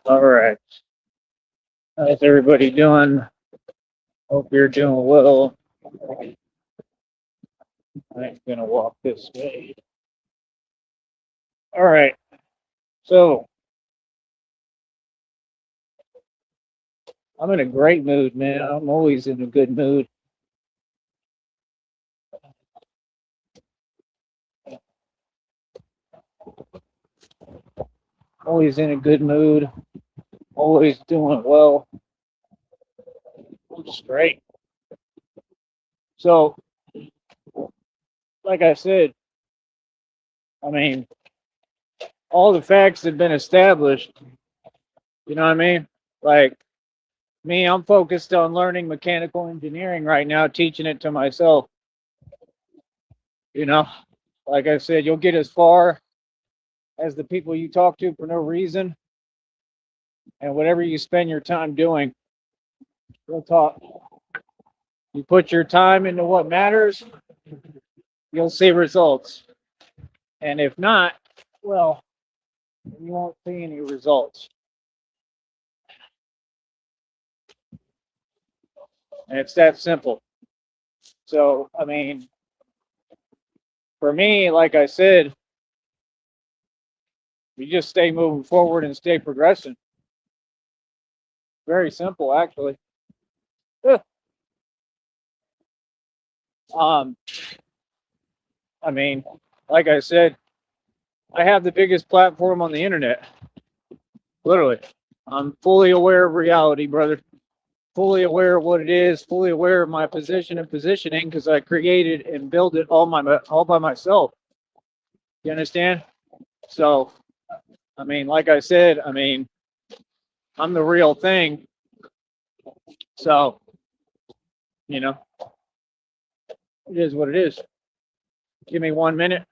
All right. How's everybody doing? Hope you're doing well. I'm going to walk this way. All right. So I'm in a great mood, man. I'm always in a good mood. Always in a good mood. Always doing well. Just great. So, like I said, I mean, all the facts have been established. You know what I mean? Like me, I'm focused on learning mechanical engineering right now, teaching it to myself. You know, like I said, you'll get as far as the people you talk to for no reason, and whatever you spend your time doing, you'll talk. You put your time into what matters, you'll see results. And if not, well, you won't see any results. And it's that simple. So, I mean, for me, like I said, you just stay moving forward and stay progressing. Very simple, actually. um, I mean, like I said, I have the biggest platform on the internet. Literally, I'm fully aware of reality, brother. Fully aware of what it is. Fully aware of my position and positioning because I created and built it all by myself. You understand? So, I mean, like I said, I mean, I'm the real thing. So, you know, it is what it is. Give me 1 minute.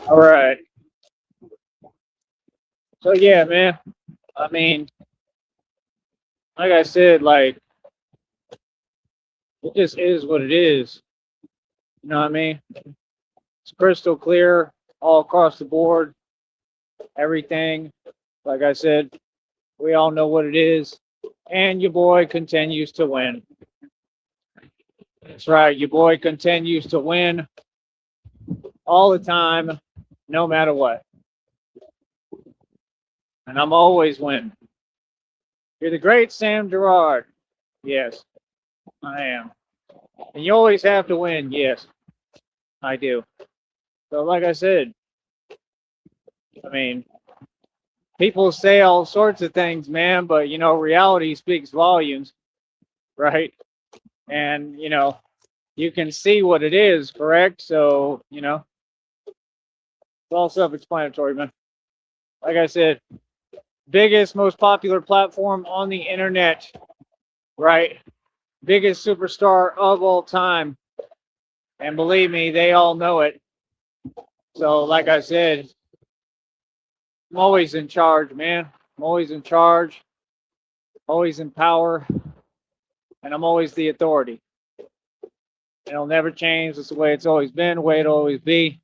All right. So yeah, man. I mean, like I said, like it just is what it is. You know what I mean? It's crystal clear all across the board. Everything. Like I said, we all know what it is. And your boy continues to win. That's right. Your boy continues to win all the time, no matter what. And I'm always winning. You're the great Sam Gerard. Yes, I am. And you always have to win. Yes, I do. So, like I said, I mean, people say all sorts of things, man, but reality speaks volumes, right? And you can see what it is, correct? So, it's all self-explanatory, man. Like I said, biggest, most popular platform on the internet, right? Biggest superstar of all time. And believe me, they all know it. So, like I said, I'm always in charge, man. I'm always in charge, always in power, and I'm always the authority. It'll never change. It's the way it's always been, the way it'll always be.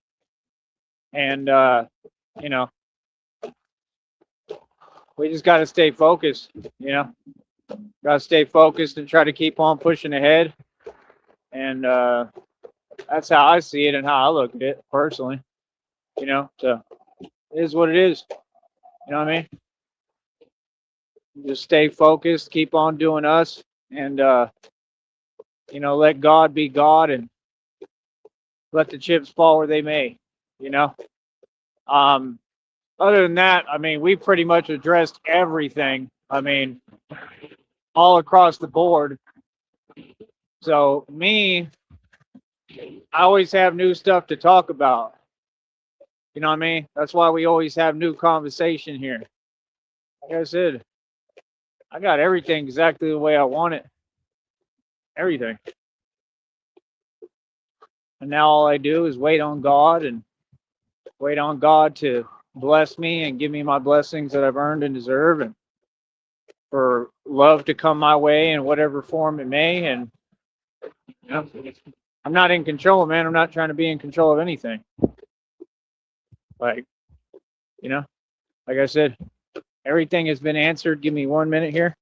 And, you know, we just got to stay focused, got to stay focused and try to keep on pushing ahead. And that's how I see it and how I look at it personally, so it is what it is. You know what I mean? Just stay focused, keep on doing us, and, let God be God and let the chips fall where they may, you know? Um, Other than that, I mean, we pretty much addressed everything. I mean, all across the board. So me, I always have new stuff to talk about. You know what I mean? That's why we always have new conversation here. Like I said, I got everything exactly the way I want it. Everything. And now all I do is wait on God and wait on God to bless me and give me my blessings that I've earned and deserve, and for love to come my way in whatever form it may. And you know, I'm not in control, man. I'm not trying to be in control of anything. Like, you know, like I said, everything has been answered. Give me 1 minute here.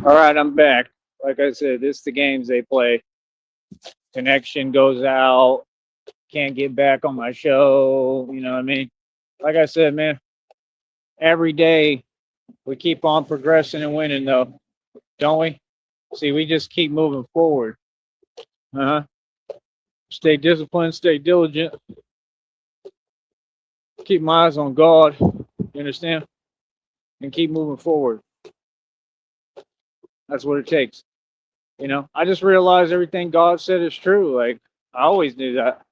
All right, I'm back. Like I said, this is the games they play. Connection goes out. Can't get back on my show. You know what I mean? Like I said, man, every day we keep on progressing and winning, though, don't we? See, we just keep moving forward. Uh huh. Stay disciplined, stay diligent, keep my eyes on God. You understand? And keep moving forward. That's what it takes. I just realized everything God said is true. Like, I always knew that.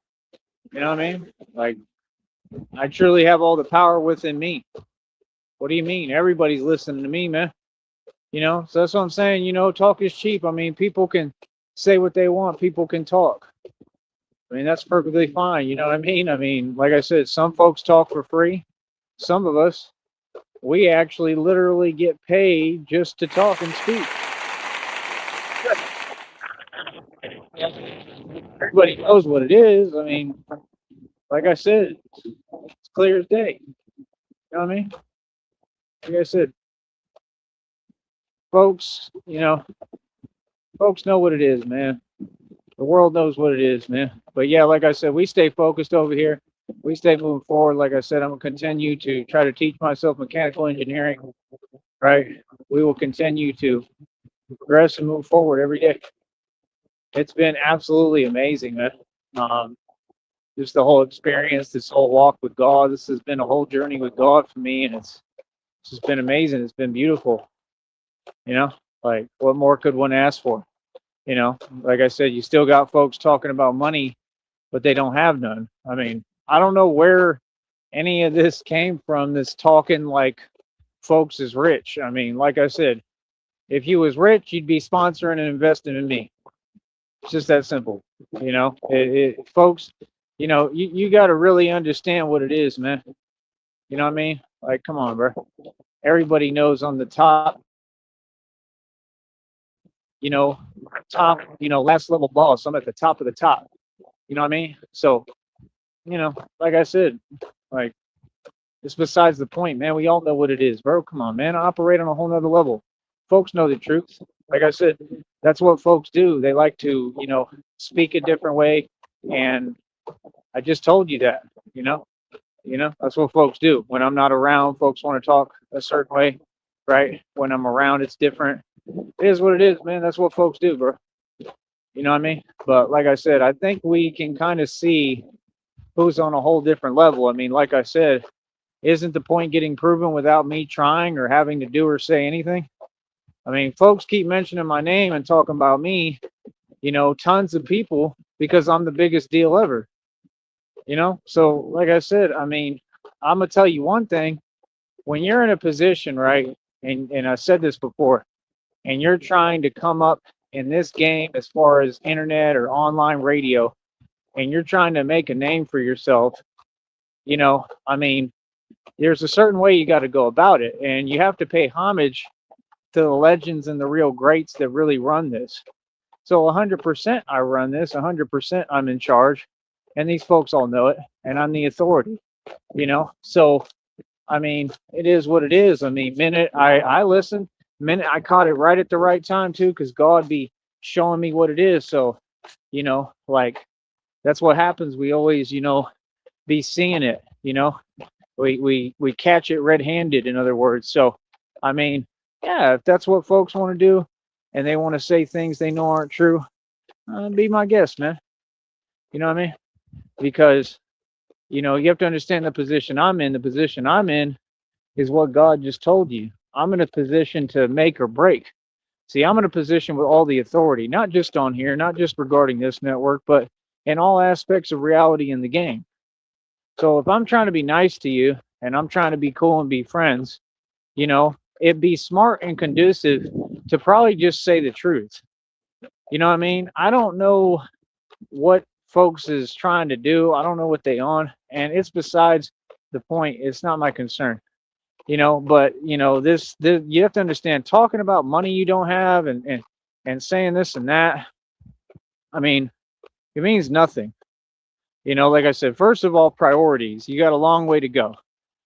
You know what I mean? Like, I truly have all the power within me. What do you mean? Everybody's listening to me, man. So that's what I'm saying. Talk is cheap. I mean, people can say what they want, people can talk. I mean, that's perfectly fine. You know what I mean? I mean, like I said, some folks talk for free. Some of us, we actually literally get paid just to talk and speak. Everybody knows what it is. I mean, like I said, it's clear as day. You know what I mean? Like I said, folks, folks know what it is, man. The world knows what it is, man. But yeah, like I said, we stay focused over here. We stay moving forward. Like I said, I'm gonna continue to try to teach myself mechanical engineering. Right? We will continue to progress and move forward every day. It's been absolutely amazing, man. Um, just the whole experience, this whole walk with God. This has been a whole journey with God for me, and it's just been amazing. It's been beautiful. You know, like what more could one ask for? Like I said, you still got folks talking about money, but they don't have none. I mean, I don't know where any of this came from. This talking like folks is rich. I mean, like I said, if you was rich, you'd be sponsoring and investing in me. It's just that simple. Folks, you got to really understand what it is, man. You know what I mean? Like, come on, bro. Everybody knows on the top, you know, top, last level boss. I'm at the top of the top. You know what I mean? So, like I said, like, it's besides the point, man. We all know what it is, bro. Come on, man. I operate on a whole nother level. Folks know the truth. Like I said, that's what folks do. They like to, speak a different way. And I just told you that, you know, that's what folks do. When I'm not around, folks want to talk a certain way, right? When I'm around, it's different. It is what it is, man. That's what folks do, bro. You know what I mean? But like I said, I think we can kind of see who's on a whole different level. I mean, like I said, isn't the point getting proven without me trying or having to do or say anything? I mean, folks keep mentioning my name and talking about me, tons of people because I'm the biggest deal ever, So, like I said, I mean, I'm going to tell you one thing. When you're in a position, right, and I said this before, and you're trying to come up in this game as far as internet or online radio, and you're trying to make a name for yourself, I mean, there's a certain way you got to go about it, and you have to pay homage to the legends and the real greats that really run this. So 100% I run this, 100% I'm in charge, and these folks all know it, and I'm the authority, So, I mean, it is what it is. I mean, minute I listened, minute I caught it right at the right time too, because God be showing me what it is. So, like that's what happens. We always, be seeing it, we catch it red-handed, in other words. So, I mean, yeah, if that's what folks want to do, and they want to say things they know aren't true, be my guest, man. You know what I mean? Because you have to understand the position I'm in. The position I'm in is what God just told you. I'm in a position to make or break. See, I'm in a position with all the authority, not just on here, not just regarding this network, but in all aspects of reality in the game. So if I'm trying to be nice to you and I'm trying to be cool and be friends, it'd be smart and conducive to probably just say the truth. You know what I mean? I don't know what folks is trying to do. I don't know what they on, and it's besides the point. It's not my concern. But this you have to understand, talking about money you don't have and saying this and that, I mean, it means nothing. Like I said, first of all, priorities. You got a long way to go.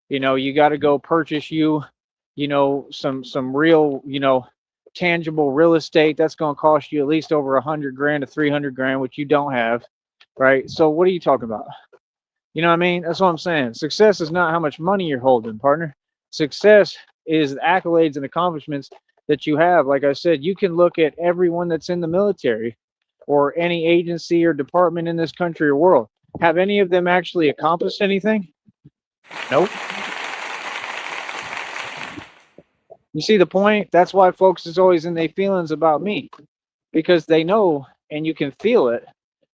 You got to go purchase some real, tangible real estate, that's going to cost you at least over 100 grand to 300 grand, which you don't have, right? So what are you talking about? You know what I mean? That's what I'm saying. Success is not how much money you're holding, partner. Success is the accolades and accomplishments that you have. Like I said, you can look at everyone that's in the military or any agency or department in this country or world. Have any of them actually accomplished anything? Nope. You see the point? That's why folks is always in their feelings about me, because they know, and you can feel it.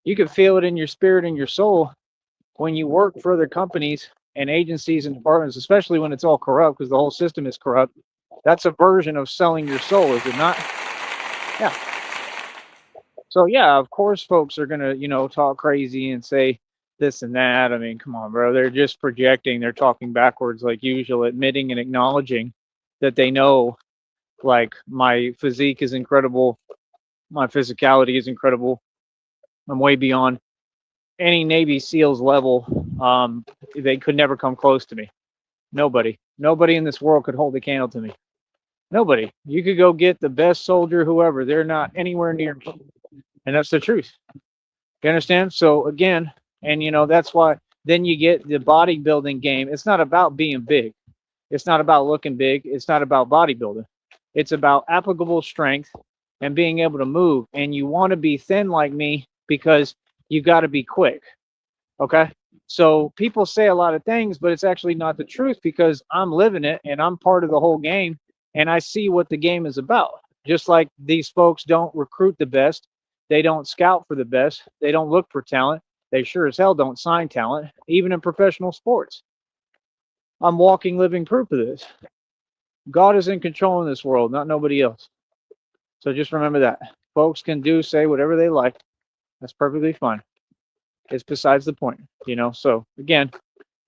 You can feel it in your spirit and your soul when you work for other companies and agencies and departments, especially when it's all corrupt, because the whole system is corrupt. That's a version of selling your soul, is it not? Yeah. So yeah, of course, folks are gonna, talk crazy and say this and that. I mean, come on, bro. They're just projecting. They're talking backwards, like usual, admitting and acknowledging that they know, like, my physique is incredible, my physicality is incredible. I'm way beyond any Navy SEALs level. They could never come close to me. Nobody in this world could hold a candle to me. Nobody. You could go get the best soldier, whoever. They're not anywhere near me, and that's the truth. You understand? So again, and that's why then you get the bodybuilding game. It's not about being big. It's not about looking big. It's not about bodybuilding. It's about applicable strength and being able to move. And you want to be thin like me because you got to be quick. Okay. So people say a lot of things, but it's actually not the truth because I'm living it and I'm part of the whole game and I see what the game is about. Just like these folks don't recruit the best, they don't scout for the best, they don't look for talent, they sure as hell don't sign talent, even in professional sports. I'm walking, living proof of this. God is in control in this world, not nobody else. So just remember that. Folks can say whatever they like. That's perfectly fine. It's besides the point, So again,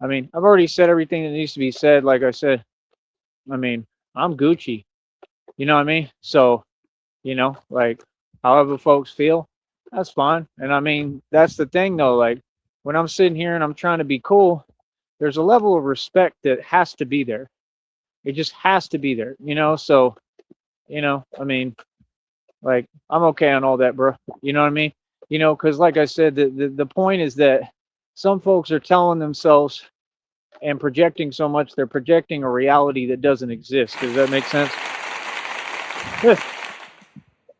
I mean, I've already said everything that needs to be said. Like I said, I mean, I'm Gucci. You know what I mean? So, like, however folks feel, that's fine. And I mean, that's the thing though. Like, when I'm sitting here and I'm trying to be cool, there's a level of respect that has to be there. It just has to be there, So, I mean, like, I'm okay on all that, bro. You know what I mean? Because like I said, the point is that some folks are telling themselves and projecting so much, they're projecting a reality that doesn't exist. Does that make sense?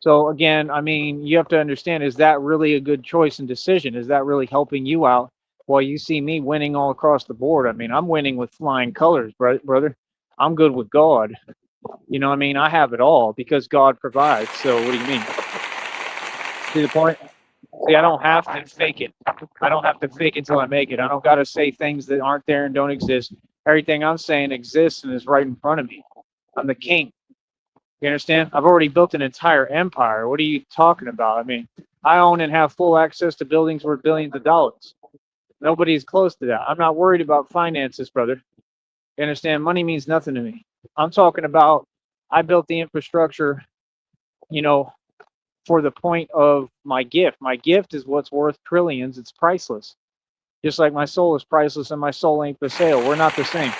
So again, I mean, you have to understand, is that really a good choice and decision? Is that really helping you out while you see me winning all across the board? I mean, I'm winning with flying colors, brother. I'm good with God. You know what I mean? I have it all because God provides. So what do you mean? See the point? See, I don't have to fake it. I don't have to fake it till I make it. I don't got to say things that aren't there and don't exist. Everything I'm saying exists and is right in front of me. I'm the king. You understand? I've already built an entire empire. What are you talking about? I mean, I own and have full access to buildings worth billions of dollars. Nobody's close to that. I'm not worried about finances, brother. You understand? Money means nothing to me. I'm talking about I built the infrastructure, you know, for the point of my gift. My gift is what's worth trillions. It's priceless. Just like my soul is priceless and my soul ain't for sale. We're not the same.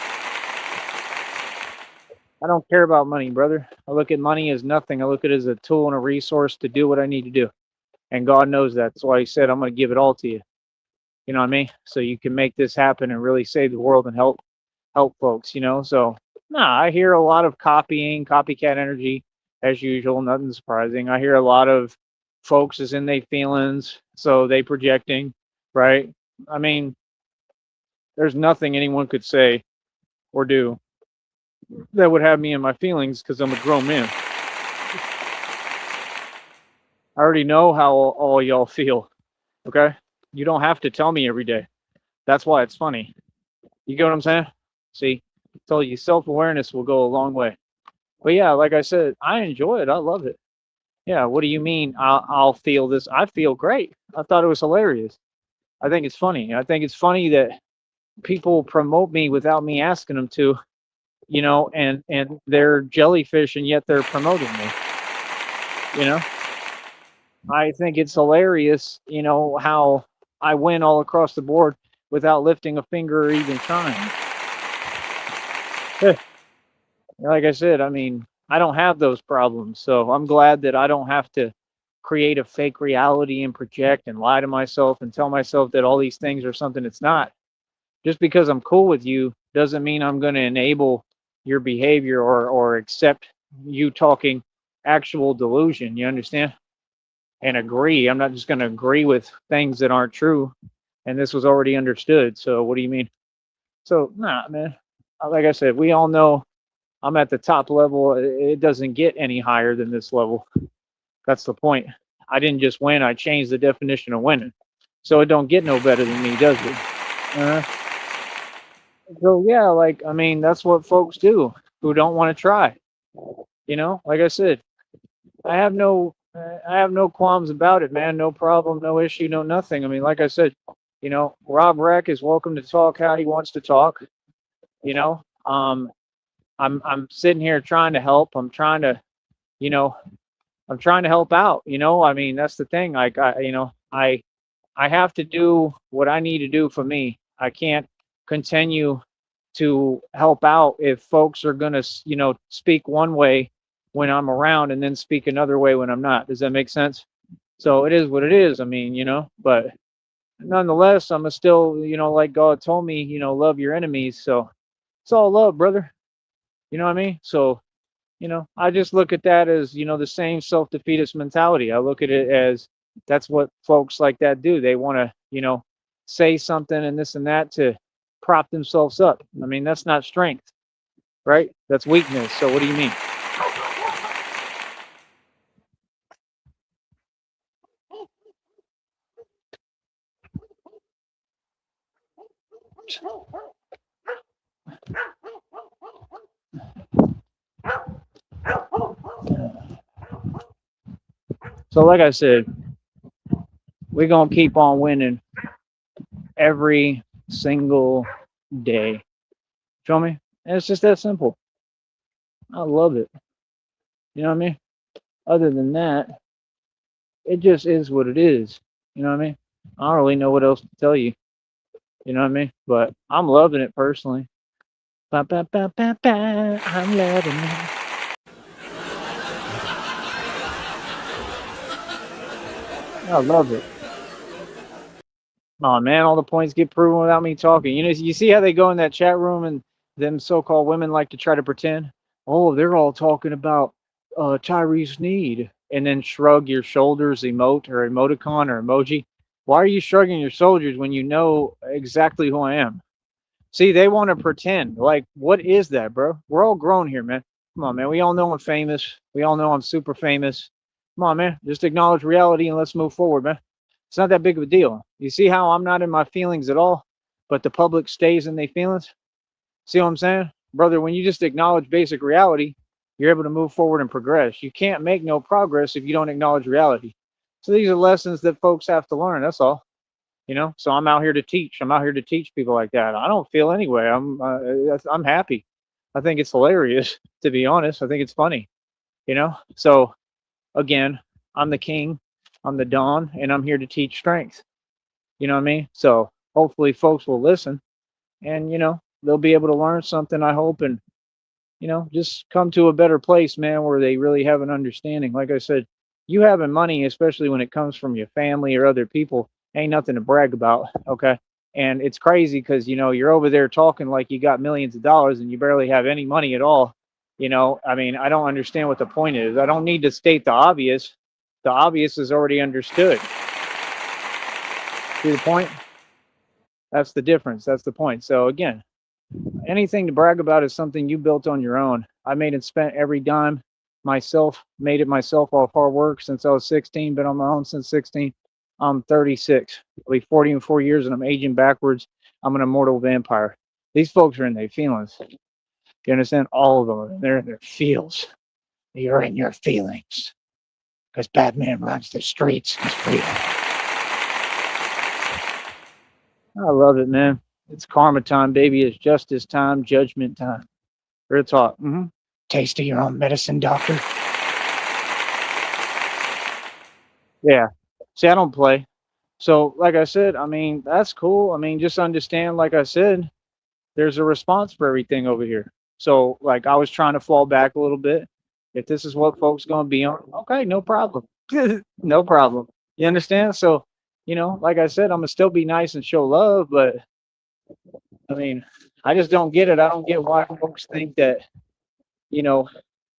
I don't care about money, brother. I look at money as nothing. I look at it as a tool and a resource to do what I need to do. And God knows that. That's why he said, I'm going to give it all to you. You know what I mean? So you can make this happen and really save the world and help folks, So, I hear a lot of copying, copycat energy as usual, nothing surprising. I hear a lot of folks is in their feelings, so they projecting, right? I mean, there's nothing anyone could say or do that would have me in my feelings because I'm a grown man. I already know how all y'all feel, okay? You don't have to tell me every day. That's why it's funny. You get what I'm saying? See, I told you self-awareness will go a long way. But yeah, like I said, I enjoy it. I love it. Yeah, what do you mean I'll feel this? I feel great. I thought it was hilarious. I think it's funny. I think it's funny that people promote me without me asking them to, and they're jellyfish and yet they're promoting me. You know? I think it's hilarious, how I win all across the board without lifting a finger or even trying. Like I said, I mean, I don't have those problems. So I'm glad that I don't have to create a fake reality and project and lie to myself and tell myself that all these things are something it's not. Just because I'm cool with you doesn't mean I'm going to enable your behavior or accept you talking actual delusion. You understand? And agree. I'm not just going to agree with things that aren't true. And this was already understood. So what do you mean? So, nah, man. Like I said, we all know I'm at the top level. It doesn't get any higher than this level. That's the point. I didn't just win. I changed the definition of winning. So it don't get no better than me, does it? Uh, so yeah, like I mean, that's what folks do who don't want to try. Like I said, I have no qualms about it, man. No problem, no issue, no nothing. I mean, like I said, Rob Reck is welcome to talk how he wants to talk. You know, um, I'm sitting here trying to help. You know, I'm trying to help out. I mean, that's the thing. Like I have to do what I need to do for me. I can't continue to help out if folks are going to, speak one way when I'm around and then speak another way when I'm not. Does that make sense? So it is what it is. I mean, but nonetheless, I'm still, like God told me, love your enemies. So it's all love, brother. You know what I mean? So I just look at that as, the same self defeatist mentality. I look at it as that's what folks like that do. They want to, say something and this and that to prop themselves up. I mean, that's not strength, right? That's weakness. So what do you mean? So, like I said, we're going to keep on winning every single day. Feel me? And it's just that simple. I love it. You know what I mean? Other than that, it just is what it is. You know what I mean? I don't really know what else to tell you. You know what I mean? But I'm loving it personally. Ba, ba, ba, ba, ba, I'm loving it. I love it. Oh man, all the points get proven without me talking. You see how they go in that chat room and them so-called women like to try to pretend, oh, they're all talking about Tyrese Need, and then shrug your shoulders, emote or emoticon or emoji. Why are you shrugging your shoulders when you know exactly who I am? See, they want to pretend. Like, what is that, bro? We're all grown here, man. Come on, man. We all know I'm famous. We all know I'm super famous. Come on, man. Just acknowledge reality and let's move forward, man. It's not that big of a deal. You see how I'm not in my feelings at all, but the public stays in their feelings? See what I'm saying? Brother, when you just acknowledge basic reality, you're able to move forward and progress. You can't make no progress if you don't acknowledge reality. So these are lessons that folks have to learn. That's all. So I'm out here to teach. I'm out here to teach people like that. I don't feel anyway. I'm happy. I think it's hilarious, to be honest. I think it's funny. So again, I'm the king, I'm the Don, and I'm here to teach strength. You know what I mean? So hopefully folks will listen, and they'll be able to learn something, I hope, and just come to a better place, man, where they really have an understanding. Like I said, you having money, especially when it comes from your family or other people, ain't nothing to brag about. Okay. And it's crazy because, you're over there talking like you got millions of dollars and you barely have any money at all. I mean, I don't understand what the point is. I don't need to state the obvious. The obvious is already understood. See the point? That's the difference. That's the point. So again, anything to brag about is something you built on your own. I made and spent every dime myself, made it myself off hard work since I was 16, been on my own since 16. I'm 36. I'll be 40 in 4 years and I'm aging backwards. I'm an immortal vampire. These folks are in their feelings. You understand? All of them. They're in their feels. You're in your feelings. Because Batman runs the streets. It's real. I love it, man. It's karma time, baby. It's justice time, judgment time. Real talk. Taste of your own medicine, doctor. Yeah. See, I don't play. So, like I said, I mean, that's cool. I mean, just understand, like I said, there's a response for everything over here. So, like, I was trying to fall back a little bit. If this is what folks gonna be on, okay, no problem. No problem. You understand? So, like I said, I'm gonna still be nice and show love, but I mean, I just don't get it. I don't get why folks think that, you know,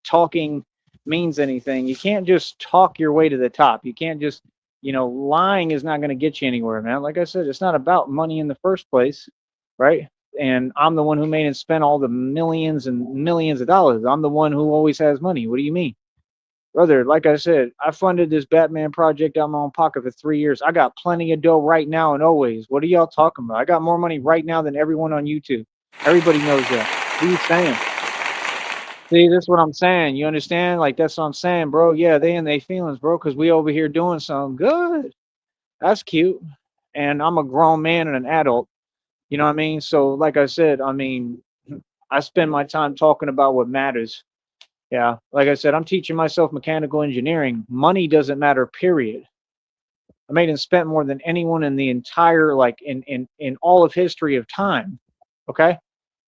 talking means anything. You can't just talk your way to the top. You can't just, lying is not going to get you anywhere, man. Like I said, it's not about money in the first place, right? And I'm the one who made and spent all the millions and millions of dollars. I'm the one who always has money. What do you mean? Brother, like I said, I funded this Batman project out of my own pocket for 3 years. I got plenty of dough right now and always. What are y'all talking about? I got more money right now than everyone on YouTube. Everybody knows that. What are you saying? See, that's what I'm saying. You understand? Like that's what I'm saying, bro. Yeah, they and they feelings, bro, because we over here doing something good. That's cute. And I'm a grown man and an adult. You know what I mean? So, like I said, I mean, I spend my time talking about what matters. Yeah, like I said, I'm teaching myself mechanical engineering. Money doesn't matter, period. I made and spent more than anyone in the entire, like in all of history of time. Okay,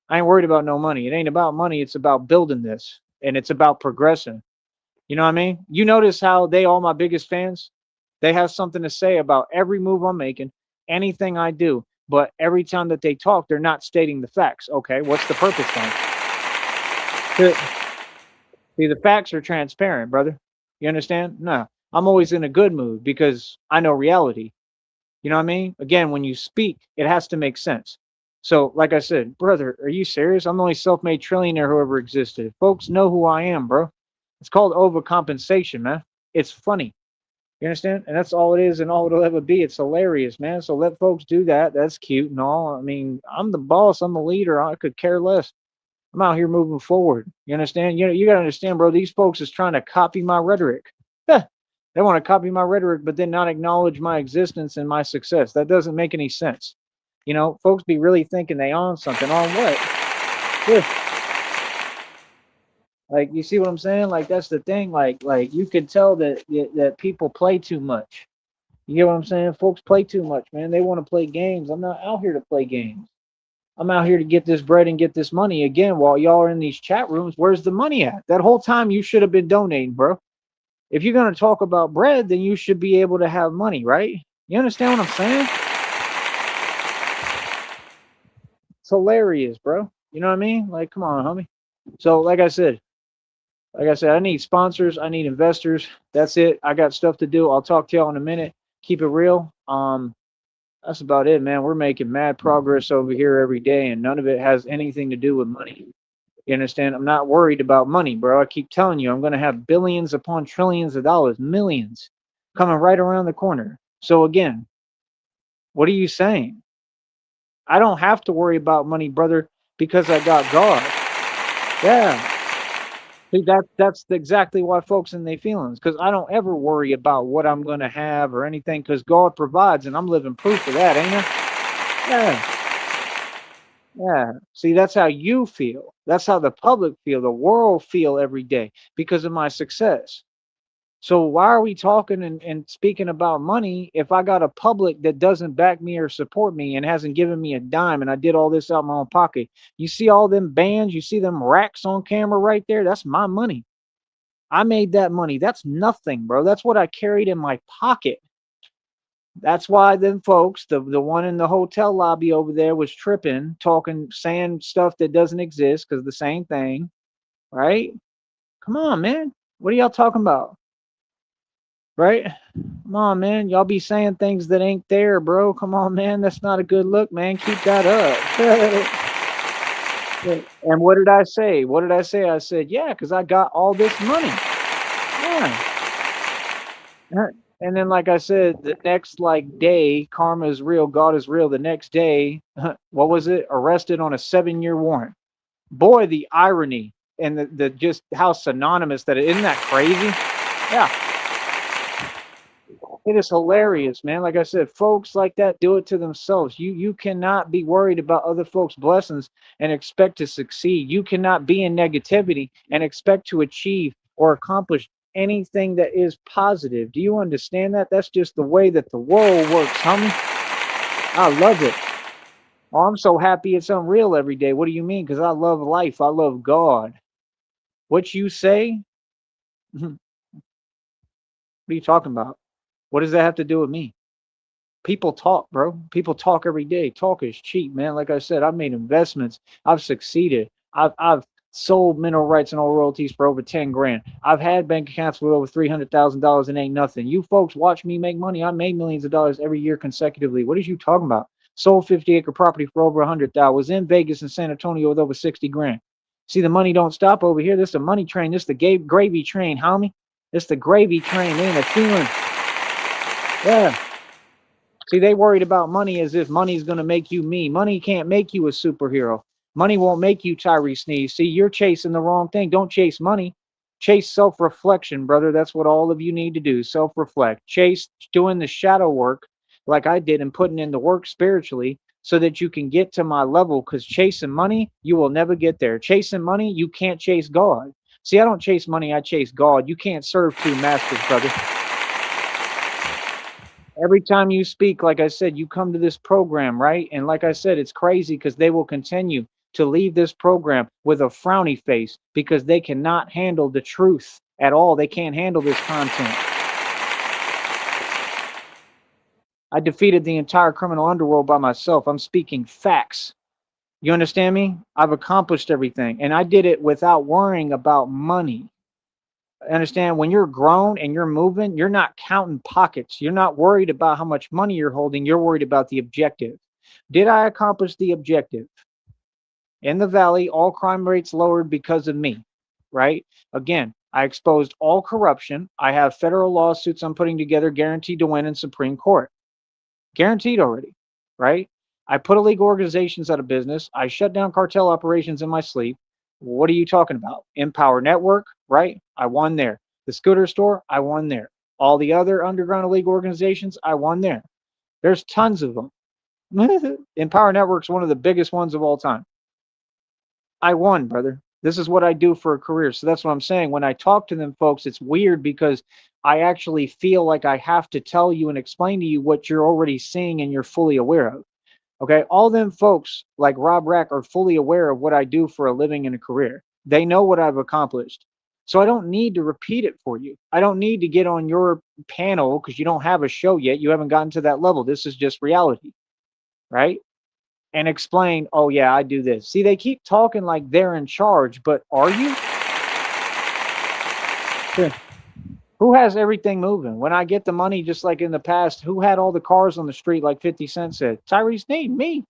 I ain't worried about no money. It ain't about money. It's about building this, and it's about progressing. You know what I mean? You notice how they all my biggest fans? They have something to say about every move I'm making, anything I do. But every time that they talk, they're not stating the facts. Okay, what's the purpose then? To- See, the facts are transparent, brother. You understand? No, I'm always in a good mood because I know reality. You know what I mean? Again, when you speak, it has to make sense. So, like I said, brother, are you serious? I'm the only self-made trillionaire who ever existed. Folks know who I am, bro. It's called overcompensation, man. It's funny. You understand? And that's all it is and all it'll ever be. It's hilarious, man. So let folks do that. That's cute and all. I mean, I'm the boss. I'm the leader. I could care less. I'm out here moving forward. You understand? You got to understand, bro. These folks is trying to copy my rhetoric. They want to copy my rhetoric, but then not acknowledge my existence and my success. That doesn't make any sense. Folks be really thinking they own something. On what? Yeah. Like, you see what I'm saying? Like, that's the thing. Like you could tell that people play too much. You get what I'm saying? Folks play too much, man. They want to play games. I'm not out here to play games. I'm out here to get this bread and get this money. Again, while y'all are in these chat rooms, where's the money at? That whole time you should have been donating, bro. If you're gonna talk about bread, then you should be able to have money, right? You understand what I'm saying? It's hilarious, bro. You know what I mean? Like, come on, homie. So, like I said, I need sponsors, I need investors. That's it. I got stuff to do. I'll talk to y'all in a minute. Keep it real. That's about it, man. We're making mad progress over here every day, and none of it has anything to do with money. You understand? I'm not worried about money, bro. I keep telling you, I'm going to have billions upon trillions of dollars, millions coming right around the corner. So, again, what are you saying? I don't have to worry about money, brother, because I got God. Yeah. See, that's exactly why folks in their feelings, because I don't ever worry about what I'm going to have or anything, because God provides, and I'm living proof of that, ain't I? Yeah. Yeah. See, that's how you feel. That's how the public feel, the world feel every day because of my success. So why are we talking and speaking about money if I got a public that doesn't back me or support me and hasn't given me a dime and I did all this out of my own pocket? You see all them bands, you see them racks on camera right there? That's my money. I made that money. That's nothing, bro. That's what I carried in my pocket. That's why them folks, the one in the hotel lobby over there was tripping, talking, saying stuff that doesn't exist because the same thing, right? Come on, man. What are y'all talking about? Right? Come on, man. Y'all be saying things that ain't there, bro. Come on, man. That's not a good look, man. Keep that up. And what did I say? What did I say? I said, yeah, because I got all this money. Yeah. And then, like I said, the next like day, karma is real, God is real. The next day, what was it? Arrested on a 7-year warrant. Boy, the irony and the just how synonymous that is. Isn't that crazy? Yeah, it is hilarious, man. Like I said, folks like that do it to themselves. You cannot be worried about other folks' blessings and expect to succeed. You cannot be in negativity and expect to achieve or accomplish anything that is positive. Do you understand that? That's just the way that the world works, homie. I love it. Oh, I'm so happy it's unreal every day. What do you mean? Because I love life. I love God. What you say? What are you talking about? What does that have to do with me? People talk, bro. People talk every day. Talk is cheap, man. Like I said, I've made investments. I've succeeded. I've sold mineral rights and all royalties for over 10 grand. I've had bank accounts with over $300,000 and ain't nothing. You folks watch me make money. I made millions of dollars every year consecutively. What is you talking about? Sold 50-acre property for over 100,000. Was in Vegas and San Antonio with over 60 grand. See, the money don't stop over here. This the money train. This the gravy train, homie. This the gravy train. Ain't a feeling. Yeah. See, they worried about money as if money's going to make you me. Money can't make you a superhero. Money won't make you Tyree Sneeze. See, you're chasing the wrong thing. Don't chase money. Chase self-reflection, brother. That's what all of you need to do. Self-reflect. Chase doing the shadow work like I did and putting in the work spiritually so that you can get to my level, because chasing money, you will never get there. Chasing money, you can't chase God. See, I don't chase money. I chase God. You can't serve two masters, brother. Every time you speak, like I said, you come to this program, right? And like I said, it's crazy because they will continue to leave this program with a frowny face because they cannot handle the truth at all. They can't handle this content. I defeated the entire criminal underworld by myself. I'm speaking facts. You understand me? I've accomplished everything, and I did it without worrying about money. Understand, when you're grown and you're moving, you're not counting pockets. You're not worried about how much money you're holding. You're worried about the objective. Did I accomplish the objective? In the valley, all crime rates lowered because of me, right? Again, I exposed all corruption. I have federal lawsuits I'm putting together guaranteed to win in Supreme Court. Guaranteed already, right? I put illegal organizations out of business. I shut down cartel operations in my sleep. What are you talking about? Empower Network, right? I won there. The scooter store, I won there. All the other underground illegal organizations, I won there. There's tons of them. Empower Network's one of the biggest ones of all time. I won, brother. This is what I do for a career. So that's what I'm saying. When I talk to them folks, it's weird because I actually feel like I have to tell you and explain to you what you're already seeing and you're fully aware of. Okay. All them folks like Rob Rack are fully aware of what I do for a living and a career. They know what I've accomplished. So I don't need to repeat it for you. I don't need to get on your panel because you don't have a show yet. You haven't gotten to that level. This is just reality, right? And explain, oh yeah, I do this. See, they keep talking like they're in charge, but are you? Sure. Who has everything moving? When I get the money, just like in the past, who had all the cars on the street, like 50 Cent said? Tyrese Sneed, me.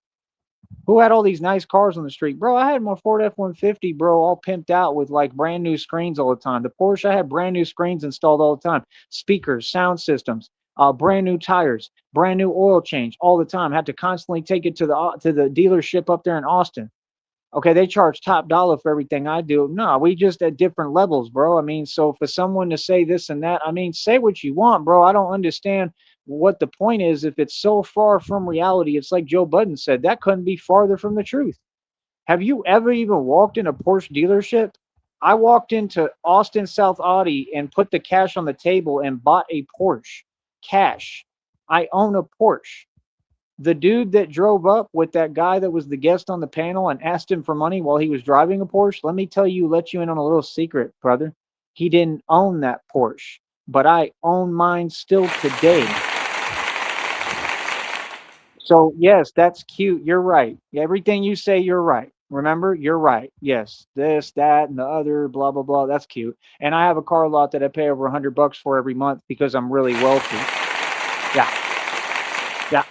Who had all these nice cars on the street? Bro, I had my Ford F-150, bro, all pimped out with like brand new screens all the time. The Porsche, I had brand new screens installed all the time. Speakers, sound systems, brand new tires, brand new oil change all the time. Had to constantly take it to the dealership up there in Austin. Okay, they charge top dollar for everything I do. No, we just at different levels, bro. I mean, so for someone to say this and that, I mean, say what you want, bro. I don't understand what the point is if it's so far from reality. It's like Joe Budden said, that couldn't be farther from the truth. Have you ever even walked in a Porsche dealership? I walked into Austin South Audi and put the cash on the table and bought a Porsche. Cash. I own a Porsche. The dude that drove up with that guy that was the guest on the panel and asked him for money while he was driving a Porsche, let me tell you, let you in on a little secret, brother. He didn't own that Porsche, but I own mine still today. So, yes, that's cute. You're right. Everything you say, you're right. Remember, you're right. Yes, this, that, and the other, blah, blah, blah. That's cute. And I have a car lot that I pay over $100 for every month because I'm really wealthy. Yeah. Yeah.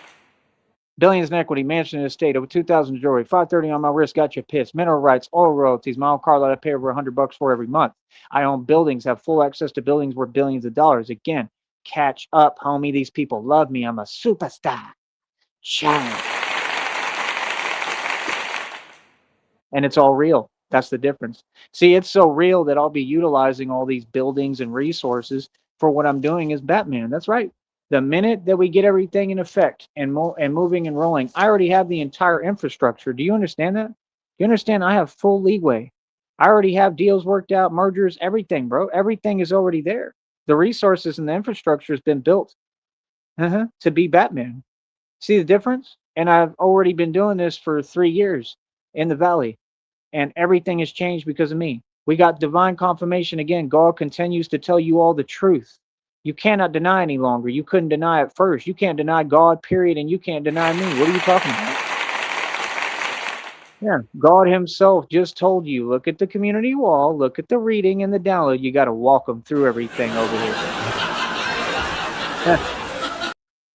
Billions in equity, mansion and estate, over 2,000 jewelry, 530 on my wrist, got you pissed. Mineral rights, all royalties, my own car lot I pay over $100 for every month. I own buildings, have full access to buildings worth billions of dollars. Again, catch up, homie. These people love me. I'm a superstar. Child. And it's all real. That's the difference. See, it's so real that I'll be utilizing all these buildings and resources for what I'm doing as Batman. That's right. The minute that we get everything in effect and moving and rolling, I already have the entire infrastructure. Do you understand that? You understand I have full leeway. I already have deals worked out, mergers, everything, bro. Everything is already there. The resources and the infrastructure has been built to be Batman. See the difference? And I've already been doing this for 3 years in the valley, and everything has changed because of me. We got divine confirmation again. God continues to tell you all the truth. You cannot deny any longer. You couldn't deny it first. You can't deny God, period, and you can't deny me. What are you talking about? Yeah, God Himself just told you, look at the community wall, look at the reading and the download. You got to walk them through everything over here.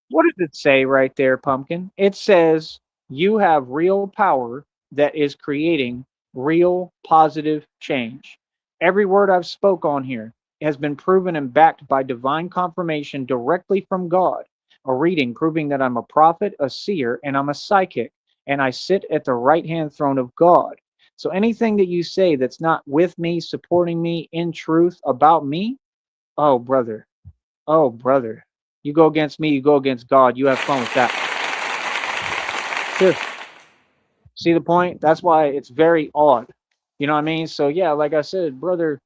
What does it say right there, Pumpkin? It says you have real power that is creating real positive change. Every word I've spoke on here has been proven and backed by divine confirmation directly from God. A reading proving that I'm a prophet, a seer, and I'm a psychic, and I sit at the right hand throne of God. So anything that you say that's not with me, supporting me in truth about me, oh brother, oh brother, you go against me, you go against God. You have fun with that. Sure. See the point? That's why it's very odd. You know what I mean? So yeah, like I said, brother,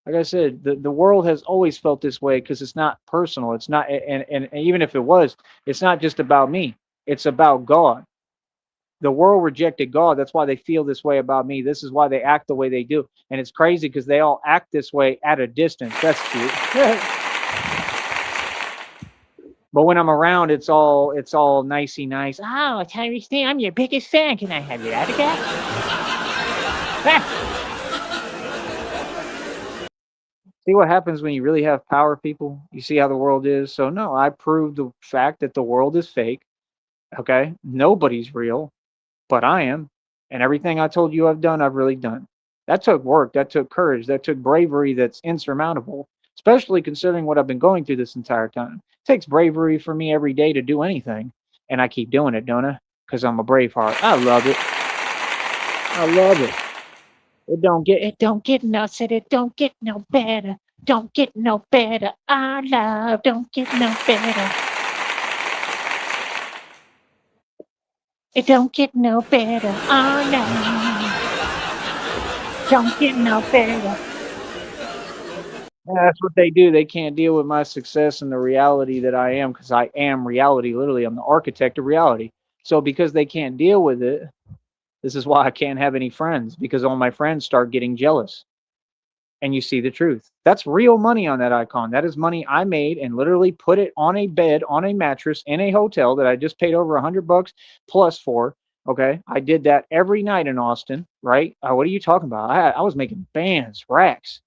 like I said, the world has always felt this way because it's not personal. It's not, and even if it was, it's not just about me. It's about God. The world rejected God. That's why they feel this way about me. This is why they act the way they do. And it's crazy because they all act this way at a distance. That's cute. But when I'm around, it's all nicey nice. Oh, Tyrese, I'm your biggest fan. Can I have your autograph? Ah, see what happens when you really have power, people? You see how the world is? So no, I proved the fact that the world is fake. Okay? Nobody's real, but I am. And everything I told you I've done, I've really done. That took work, that took courage, that took bravery that's insurmountable, especially considering what I've been going through this entire time. It takes bravery for me every day to do anything. And I keep doing it, don't I? Because I'm a brave heart. I love it. I love it. It don't get no said it don't get no better. Don't get no better. Our love don't get no better. It don't get no better. Our love don't get no better. Yeah, that's what they do. They can't deal with my success and the reality that I am because I am reality. Literally, I'm the architect of reality. So because they can't deal with it, this is why I can't have any friends because all my friends start getting jealous. And you see the truth. That's real money on that icon. That is money I made and literally put it on a bed, on a mattress in a hotel that I just paid over $100 plus for. Okay, I did that every night in Austin. Right? What are you talking about? I was making bands, racks,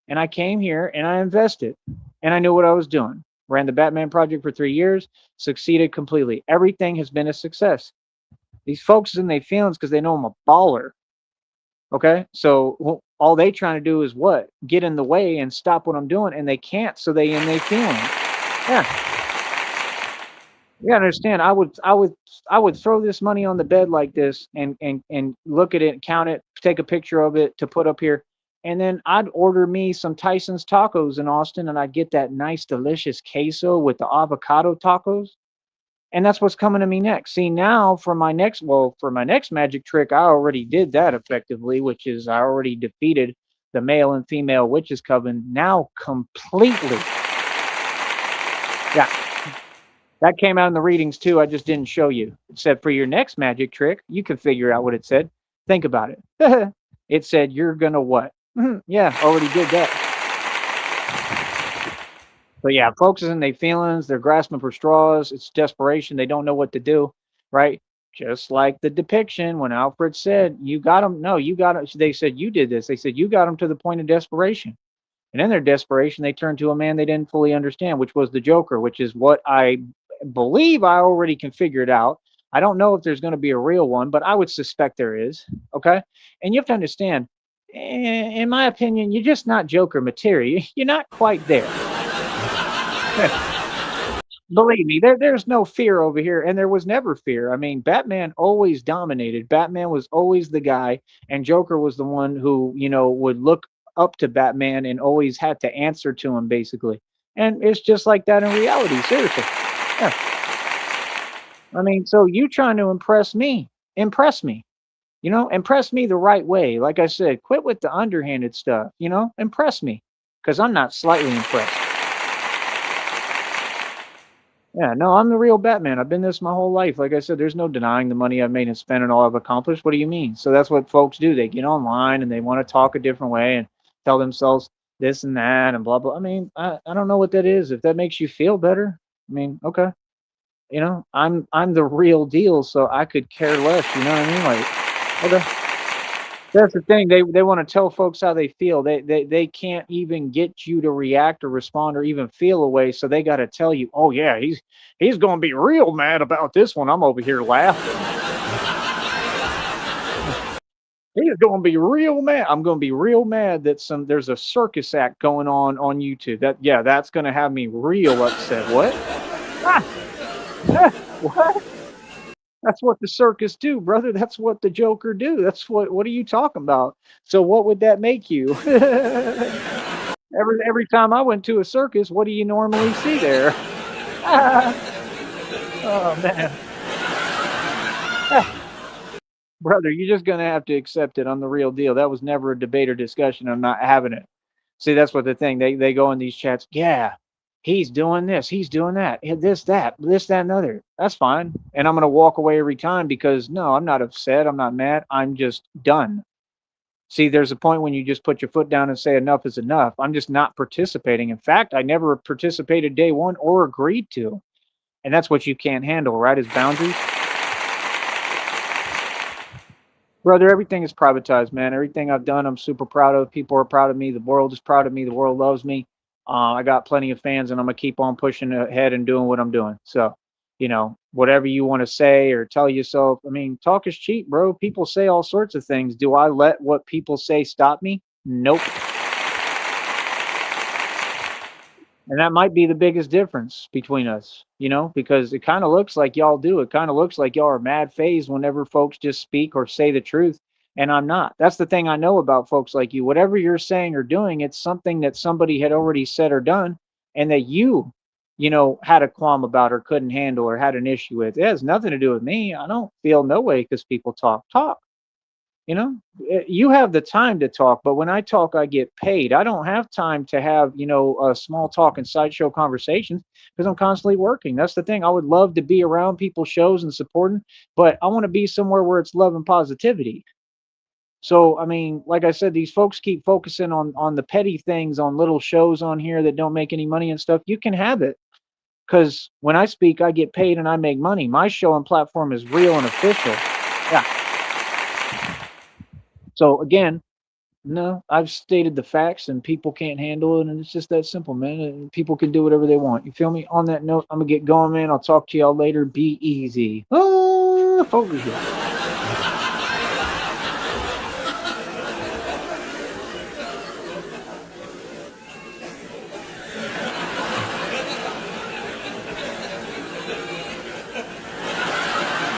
and I came here and I invested, and I knew what I was doing. Ran the Batman project for 3 years, succeeded completely. Everything has been a success. These folks in their feelings because they know I'm a baller. Okay, so all they trying to do is what? Get in the way and stop what I'm doing, and they can't. So they in their feelings. Yeah, you gotta understand. I would throw this money on the bed like this, and look at it, count it, take a picture of it to put up here, and then I'd order me some Tyson's tacos in Austin, and I'd get that nice, delicious queso with the avocado tacos. And that's what's coming to me next. See, now for my next magic trick, I already did that effectively, which is I already defeated the male and female witches coven now completely. Yeah, that came out in the readings too. I just didn't show you. It said for your next magic trick, you can figure out what it said. Think about it. It said you're gonna what? Yeah, already did that. But yeah, folks is in their feelings, they're grasping for straws, it's desperation, they don't know what to do, right? Just like the depiction when Alfred said, you got them. No, you got them. They said, you did this. They said, you got them to the point of desperation. And in their desperation, they turned to a man they didn't fully understand, which was the Joker, which is what I believe I already can figure it out. I don't know if there's going to be a real one, but I would suspect there is. Okay. And you have to understand, in my opinion, you're just not Joker material. You're not quite there. Believe me, there's no fear over here, and there was never fear. I mean, Batman always dominated. Batman was always the guy, and Joker was the one who, would look up to Batman and always had to answer to him, basically. And it's just like that in reality, seriously. Yeah. I mean, so you trying to impress me, impress me the right way. Like I said, quit with the underhanded stuff, impress me, because I'm not slightly impressed. Yeah, no, I'm the real Batman. I've been this my whole life. Like I said, there's no denying the money I've made and spent and all I've accomplished. What do you mean? So that's what folks do. They get online and they want to talk a different way and tell themselves this and that and blah blah. I mean, I don't know what that is. If that makes you feel better, I mean, okay. I'm the real deal, so I could care less. You know what I mean? Like, okay. That's the thing. They want to tell folks how they feel. They can't even get you to react or respond or even feel a way. So they got to tell you, oh yeah, he's going to be real mad about this one. I'm over here laughing. He's going to be real mad. I'm going to be real mad that there's a circus act going on YouTube. That yeah, that's going to have me real upset. What? Ah, what? That's what the circus do, brother. That's what the Joker do. That's what are you talking about? So what would that make you? Every time I went to a circus, what do you normally see there? Oh man. Brother, you're just gonna have to accept it. I'm the real deal. That was never a debate or discussion. I'm not having it. See, that's what the thing. They go in these chats. Yeah, he's doing this. He's doing that. This, that, and other. That's fine. And I'm gonna walk away every time because no, I'm not upset. I'm not mad. I'm just done. See, there's a point when you just put your foot down and say enough is enough. I'm just not participating. In fact, I never participated day one or agreed to. And that's what you can't handle, right? Is boundaries. Brother, everything is privatized, man. Everything I've done, I'm super proud of. People are proud of me. The world is proud of me. The world loves me. I got plenty of fans, and I'm gonna keep on pushing ahead and doing what I'm doing. So, whatever you want to say or tell yourself, I mean, talk is cheap, bro. People say all sorts of things. Do I let what people say stop me? Nope. And that might be the biggest difference between us, because it kind of looks like y'all do. It kind of looks like y'all are mad phased whenever folks just speak or say the truth. And I'm not. That's the thing I know about folks like you. Whatever you're saying or doing, it's something that somebody had already said or done and that you had a qualm about or couldn't handle or had an issue with. It has nothing to do with me. I don't feel no way because people talk. You have the time to talk, but when I talk, I get paid. I don't have time to have, small talk and sideshow conversations because I'm constantly working. That's the thing. I would love to be around people's shows and supporting, but I want to be somewhere where it's love and positivity. So, I mean, like I said, these folks keep focusing on the petty things, on little shows on here that don't make any money and stuff. You can have it because when I speak, I get paid and I make money. My show and platform is real and official. Yeah. So again, no, I've stated the facts and people can't handle it, and it's just that simple, man. And people can do whatever they want. You feel me? On that note, I'm gonna get going, man. I'll talk to y'all later. Be easy. Oh, focus.